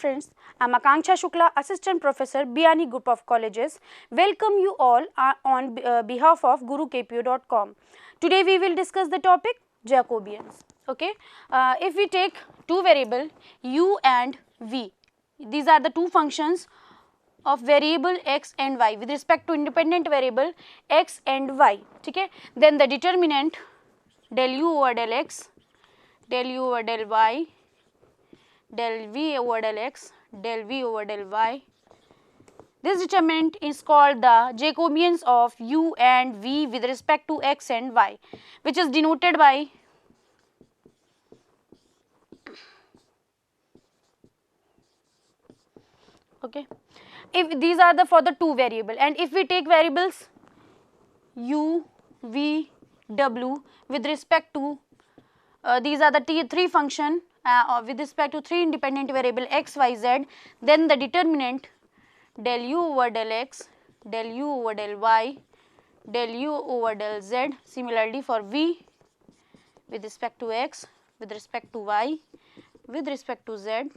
friends, I'm Akanksha Shukla, Assistant Professor, Biani Group of Colleges. Welcome you all on behalf of GuruKPO.com. Today we will discuss the topic Jacobians. Okay, if we take two variable u and v, these are the two functions of variable x and y with respect to independent variable x and y. ठीक है, then the determinant del u over del x, del u over del y, del v over del x, del v over del y. This determinant is called the Jacobians of u and v with respect to x and y, which is denoted by okay. If these are the for the two variable, and if we take variables u, v, w with respect to these are the three function with respect to three independent variable x, y, z, then the determinant del u over del x, del u over del y, del u over del z. Similarly for v with respect to x, with respect to y, with respect to z,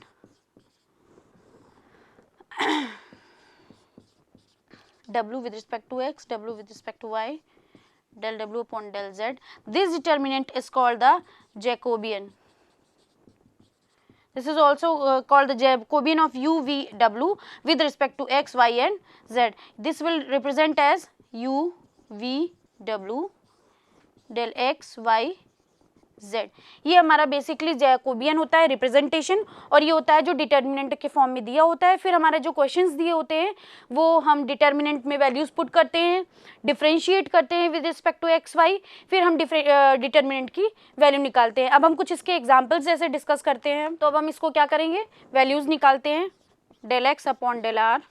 w with respect to x, w with respect to y, del w upon del z. This determinant is called the Jacobian. This is also called the Jacobian of u, v, w with respect to x, y and z. This will represent as u, v, w del x, y, z. ये हमारा basically Jacobian होता है representation, और ये होता है जो determinant के फॉर्म में दिया होता है. फिर हमारे जो क्वेश्चंस दिए होते हैं वो हम डिटर्मिनेंट में वैल्यूज पुट करते हैं, डिफरेंशिएट करते हैं with respect to X Y, फिर हम डिटर्मिनेंट की वैल्यू निकालते हैं. अब हम कुछ इसके एग्जांपल्स जैसे डिस्कस करते हैं. तो अब हम इसको क्या करेंगे, वैल्यूज निकालते हैं. Del X upon del R,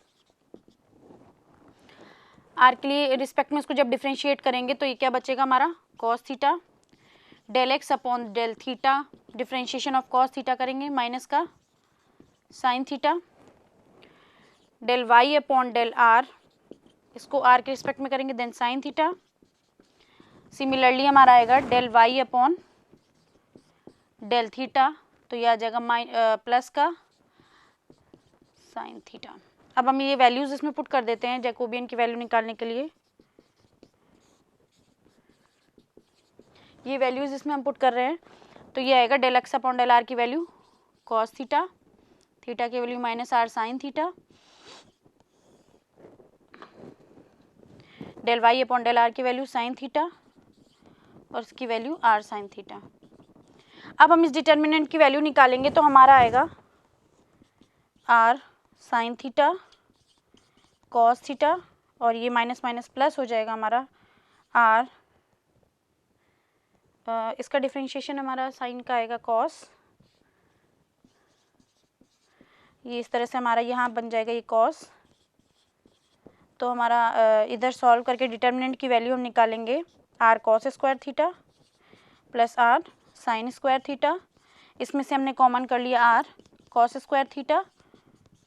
R के लिए रिस्पेक्ट में इसको जब डिफरेंशिएट करेंगे तो ये क्या बचेगा हमारा cos theta. Del X upon del theta, differentiation of cos theta करेंगे माइनस का sine theta. Del Y upon del R, इसको आर के रिस्पेक्ट में करेंगे देन साइन थीटा. सिमिलरली हमारा आएगा del Y upon del theta, तो ये आ जाएगा प्लस का साइन थीटा. अब हम ये वैल्यूज इसमें पुट कर देते हैं जैकोबियन की वैल्यू निकालने के लिए. ये वैल्यूज इसमें हम पुट कर रहे हैं तो ये आएगा del X upon del R की वैल्यू कॉस थीटा, थीटा की value minus R sine theta, del Y upon del R की वैल्यू साइन थीटा और इसकी वैल्यू आर साइन थीटा. अब हम इस डिटर्मिनेंट की वैल्यू निकालेंगे तो हमारा आएगा R sine theta cos theta, और ये माइनस माइनस प्लस हो जाएगा हमारा आर. इसका डिफरेंशिएशन हमारा साइन का आएगा कॉस, ये इस तरह से हमारा यहाँ बन जाएगा ये कॉस. तो हमारा इधर सॉल्व करके डिटर्मिनेंट की वैल्यू हम निकालेंगे R cos square theta plus R sine square theta. इसमें से हमने कॉमन कर लिया R cos square theta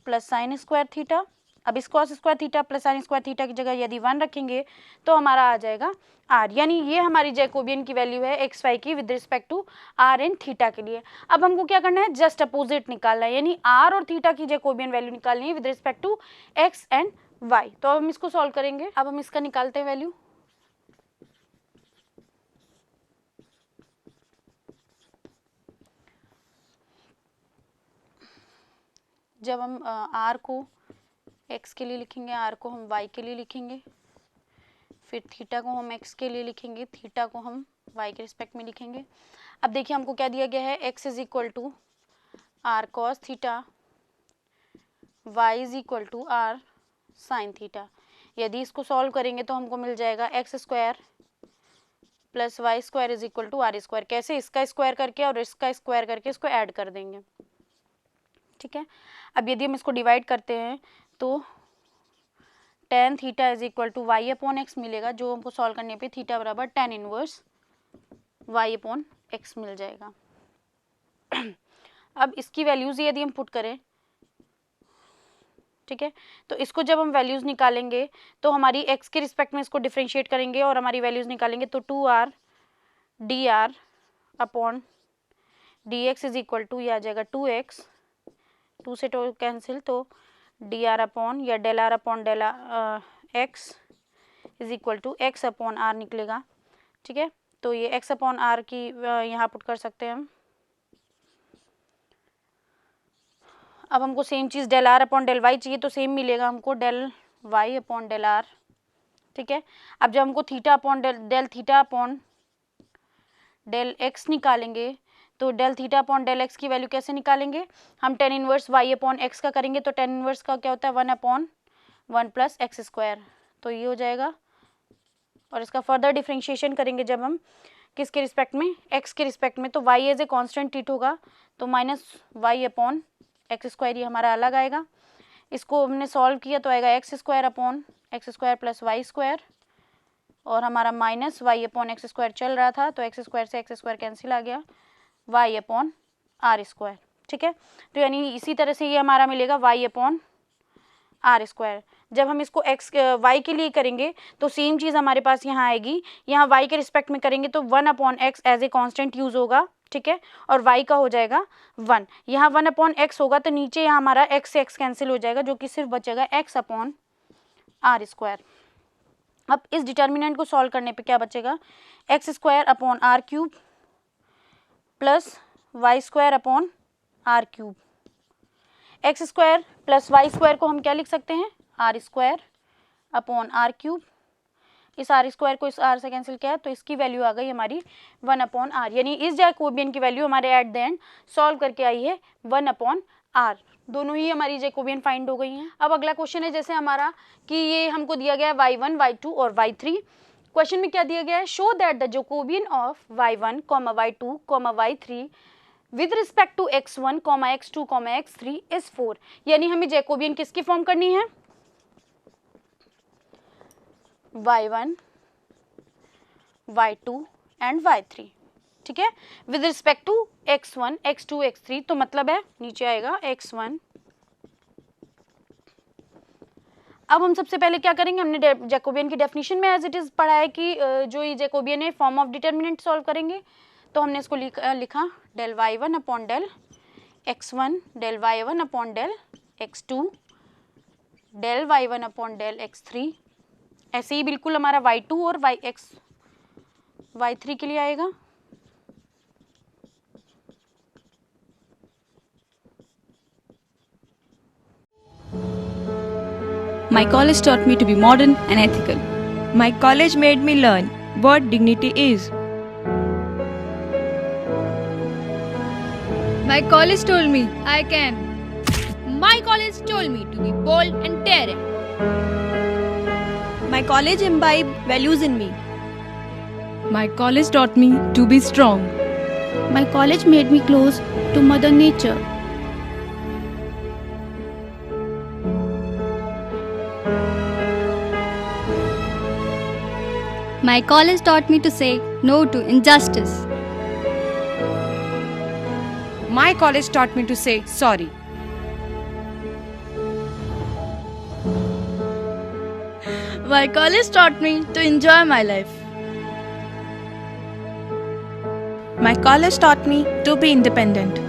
plus sine square theta. अब इस cos square theta plus sine square theta की जगह यदि 1 रखेंगे तो हमारा आ जाएगा आर, यानी ये हमारी जैकोबियन की वैल्यू है एक्स वाई की with respect to R and theta के लिए. अब हमको क्या करना है, जस्ट अपोजिट निकालना है, यानी आर और थीटा की जैकोबियन वैल्यू निकालनी है with respect to x and y. तो अब हम इसको सॉल्व करेंगे. अब हम इसका निकालते हैं वैल्यू. जब हम आर को x के लिए लिखेंगे, आर को हम y के लिए लिखेंगे, फिर थीटा को हम x के लिए लिखेंगे, थीटा को हम y के रिस्पेक्ट में लिखेंगे. अब देखिए हमको क्या दिया गया है, x is equal to r cos theta, y is equal to r sine theta. यदि इसको सॉल्व करेंगे तो हमको मिल जाएगा x square plus y square is equal to r square. कैसे, इसका स्क्वायर करके और इसका स्क्वायर करके इसको ऐड कर देंगे. ठीक है. अब यदि हम इसको डिवाइड करते हैं तो tan theta is equal to Y upon X मिलेगा, जो हमको सॉल्व करने पे थीटा बराबर tan inverse Y upon X मिल जाएगा. अब इसकी वैल्यूज यदि हम पुट करें, ठीक है, तो इसको जब हम वैल्यूज निकालेंगे तो हमारी एक्स के रिस्पेक्ट में इसको डिफरेंशिएट करेंगे और हमारी वैल्यूज निकालेंगे तो 2r dr upon dx is equal to ये आ जाएगा 2x 2 से टू कैंसिल, तो डी आर अपॉन या del r upon del x is equal to x upon r निकलेगा। ठीक है, तो ये एक्स अपॉन आर की यहाँ पुट कर सकते हैं हम। अब हमको सेम चीज़ del r upon del y चाहिए, तो सेम मिलेगा हमको del Y upon del r. ठीक है, अब जब हमको theta upon del theta upon del x निकालेंगे, तो del theta upon del x की वैल्यू कैसे निकालेंगे, हम tan inverse Y upon x का करेंगे, तो टेन इनवर्स का क्या होता है 1 अपॉन 1 प्लस एक्स स्क्वायर, तो ये हो जाएगा। और इसका फर्दर डिफ्रेंशिएशन करेंगे जब हम किसके रिस्पेक्ट में, एक्स के रिस्पेक्ट में, तो y as a constant treat होगा, तो minus y upon x square ये हमारा अलग आएगा। इसको हमने सॉल्व किया तो आएगा x square upon x square plus y square, और हमारा minus y upon x square चल रहा था, तो एक्स स्क्वायर से एक्स स्क्वायर कैंसिल आ गया, वाई अपॉन आर स्क्वायर। ठीक है, तो यानी इसी तरह से ये हमारा मिलेगा वाई अपॉन आर स्क्वायर। जब हम इसको एक्स वाई के लिए करेंगे तो सेम चीज़ हमारे पास यहाँ आएगी, यहाँ वाई के रिस्पेक्ट में करेंगे तो 1 upon x as a constant use होगा। ठीक है, और y का हो जाएगा 1, यहाँ 1 अपॉन एक्स होगा, तो नीचे यहाँ हमारा x से x कैंसिल हो जाएगा, जो कि सिर्फ बचेगा x अपॉन आर स्क्वायर। अब इस डिटर्मिनेंट को सॉल्व करने पे क्या बचेगा, x square upon r cube plus y square upon r cube. X square plus y square को हम क्या लिख सकते हैं, r square upon r cube. इस आर स्क्वायर को इस आर से कैंसिल किया, तो इसकी वैल्यू आ गई हमारी 1 अपॉन आर, यानी इस जैकोबियन की वैल्यू हमारे एट द एंड सॉल्व करके आई है 1 अपॉन आर। दोनों ही हमारी जैकोबियन फाइंड हो गई हैं। अब अगला क्वेश्चन है जैसे हमारा कि ये हमको दिया गया है y1, y2 और y3। क्वेश्चन में क्या दिया गया है, show that the Jacobian of y1, y2, y3 with respect to x1, x2, x3 is 4। यानी हमें जैकोबियन किसकी फॉर्म करनी है, y1, y2 एंड y3। ठीक है, with respect to x1, x2, x3, तो मतलब है नीचे आएगा x1। अब हम सबसे पहले क्या करेंगे, हमने जैकोबियन की डेफिनेशन में एज इट इज पढ़ा है कि जो ये जैकोबियन है फॉर्म ऑफ डिटर्मिनेंट सॉल्व करेंगे, तो हमने इसको लिखा del y1 upon del x1, del y1 upon del x2, del y1 upon del x3। ऐसे ही बिल्कुल हमारा y2 और y3 के लिए आएगा। My college taught me to be modern and ethical. My college made me learn what dignity is. My college told me I can. My college told me to be bold and daring. My college imbibed values in me. My college taught me to be strong. My college made me close to Mother Nature. My college taught me to say no to injustice. My college taught me to say sorry. My college taught me to enjoy my life. My college taught me to be independent.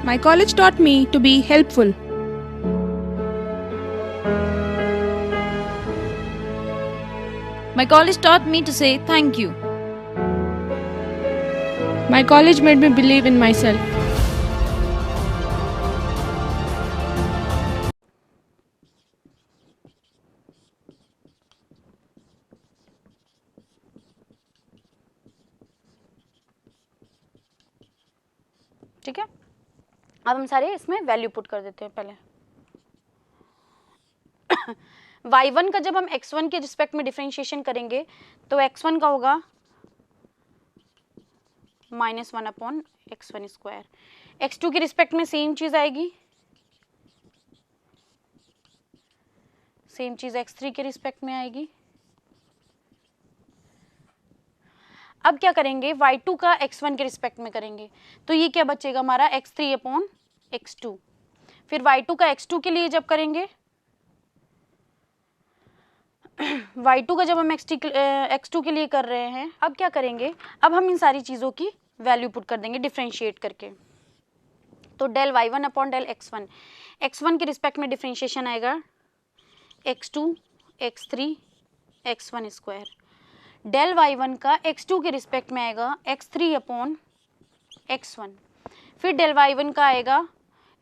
My college taught me to be helpful. My college taught me to say thank you. My college made me believe in myself. ठीक है, अब हम सारे इसमें value put कर देते हैं। पहले y1 का जब हम x1 के रिस्पेक्ट में डिफरेंशिएशन करेंगे तो x1 का होगा -1 अपॉन x1 स्क्वायर। x2 के रिस्पेक्ट में सेम चीज आएगी, सेम चीज x3 के रिस्पेक्ट में आएगी। अब क्या करेंगे, y2 का x1 के रिस्पेक्ट में करेंगे, तो ये क्या बचेगा हमारा x3 अपॉन x2। फिर y2 का x2 के लिए जब करेंगे, y2 का जब हम x2 के लिए कर रहे हैं, अब क्या करेंगे, अब हम इन सारी चीज़ों की वैल्यू पुट कर देंगे डिफरेंशिएट करके। तो del y1 upon del x1, x1 के रिस्पेक्ट में डिफ्रेंशिएशन आएगा x2 x3 x1 square, del y1 का x2 के रिस्पेक्ट में आएगा x3 अपॉन x1, फिर डेल y1 का आएगा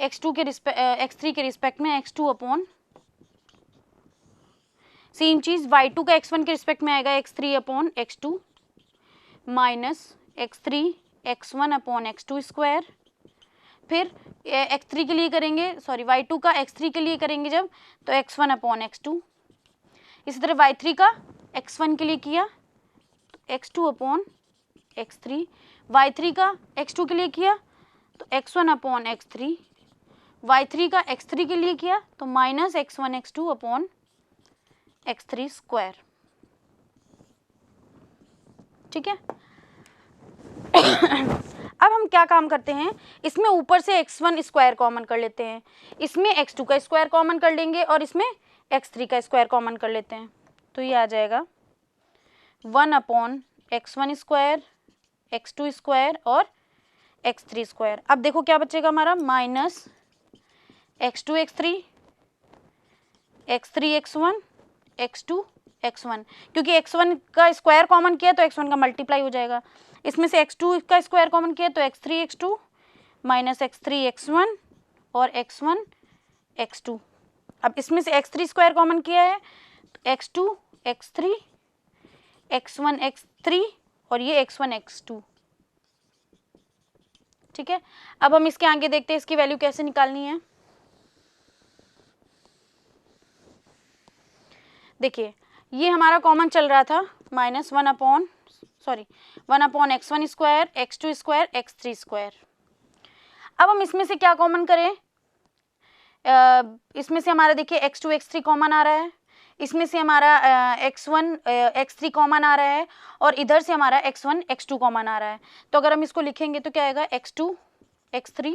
x3 के रिस्पेक्ट में x2 अपॉन, सेम चीज y2 का x1 के रिस्पेक्ट में आएगा x3 upon x2 minus x3 x1 upon x2 square, फिर x3 के लिए करेंगे, सॉरी y2 का x3 के लिए करेंगे जब, तो x1 अपॉन x2, इसी तरह y3 का x1 के लिए किया तो x2 अपॉन x3, y3 का x2 के लिए किया तो x1 अपॉन x3, y3 का x3 के लिए किया तो minus x1 x2 upon x3 square. ठीक है, अब हम क्या काम करते हैं, इसमें ऊपर से x1 स्क्वायर कॉमन कर लेते हैं, इसमें x2 का स्क्वायर कॉमन कर लेंगे और इसमें x3 का स्क्वायर कॉमन कर लेते हैं, तो ये आ जाएगा 1 upon x1 square x2 square और x3 स्क्वायर। अब देखो क्या बचेगा हमारा, minus x2 x3 x3 x1 x2 x1, क्योंकि x1 का स्क्वायर कॉमन किया तो x1 का मल्टीप्लाई हो जाएगा, इसमें से x2 का स्क्वायर कॉमन किया तो x3 x2 minus x3 x1 और x1 x2। अब इसमें से x3 स्क्वायर कॉमन किया है तो x2 x3 x1 x3 और ये x1 x2। ठीक है, अब हम इसके आगे देखते हैं इसकी वैल्यू कैसे निकालनी है। देखिए ये हमारा कॉमन चल रहा था minus 1 upon x1 square x2 square x3 square. अब हम इसमें से क्या कॉमन करें, इसमें से हमारा देखिए x2 x3 कॉमन आ रहा है, इसमें से हमारा x1 x3 कॉमन आ रहा है और इधर से हमारा x1 x2 कॉमन आ रहा है, तो अगर हम इसको लिखेंगे तो क्या आएगा x2 x3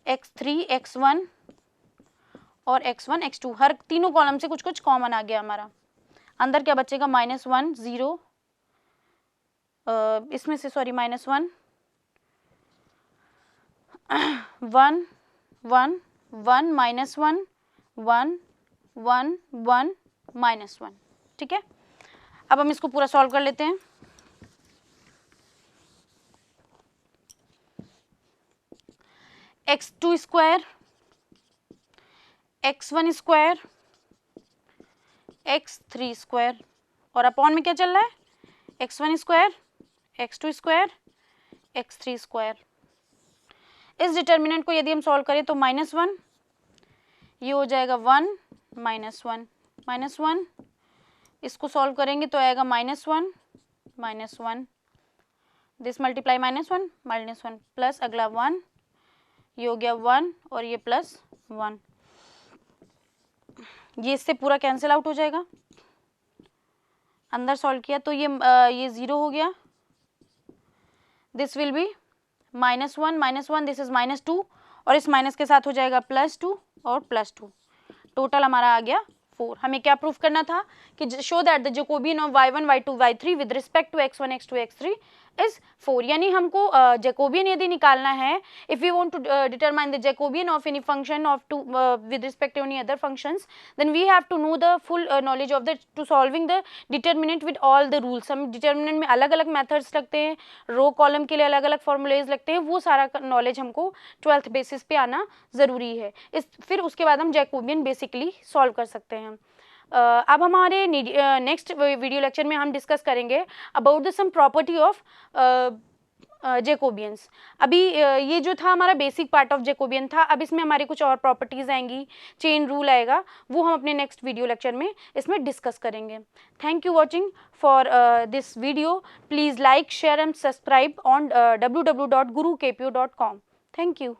x3 x1 और x1 x2, हर तीनों कॉलम से कुछ कुछ कॉमन आ गया हमारा, अंदर क्या बचेगा -1 0, इसमें से सॉरी -1 1 1 1 -1 1 1 1 -1। ठीक है, अब हम इसको पूरा सॉल्व कर लेते हैं। x2 square x1 square x3 square और अपॉन में क्या चल रहा है x1 square x2 square x3 square. इस डिटर्मिनेंट को यदि हम सॉल्व करें तो -1, ये हो जाएगा 1 -1 इसको सॉल्व करेंगे तो आएगा -1 -1, दिस मल्टीप्लाई -1 प्लस अगला 1, ये हो गया 1 और ये +1, ये इससे पूरा कैंसिल आउट हो जाएगा, अंदर सॉल्व किया तो ये 0 हो गया, this will be -1 this is -2 और इस माइनस के साथ हो जाएगा +2 और +2, टोटल हमारा आ गया 4। हमें क्या प्रूफ करना था कि show that the Jacobian of y1 y2 y3 with respect to x1 x2 x3 is 4, यानी हमको जैकोबियन यदि निकालना है, if we want to determine the Jacobian of any function of two with respect to any other functions, then we have to know the full knowledge of the to solving the determinant with all the rules. हम determinant में अलग अलग methods लगते हैं, row column के लिए अलग अलग फॉर्मूलेज लगते हैं, वो सारा नॉलेज हमको 12th बेसिस पे आना ज़रूरी है, फिर उसके बाद हम जैकोबियन बेसिकली सॉल्व कर सकते हैं। अब हमारे नेक्स्ट वीडियो लेक्चर में हम डिस्कस करेंगे about the sum property of Jacobians. अभी ये जो था हमारा बेसिक पार्ट ऑफ जैकोबियन था, अब इसमें हमारी कुछ और प्रॉपर्टीज आएंगी, चेन रूल आएगा, वो हम अपने नेक्स्ट वीडियो लेक्चर में इसमें डिस्कस करेंगे। Thank you watching for this video, please like share and subscribe on www.gurukpu.com। Thank you.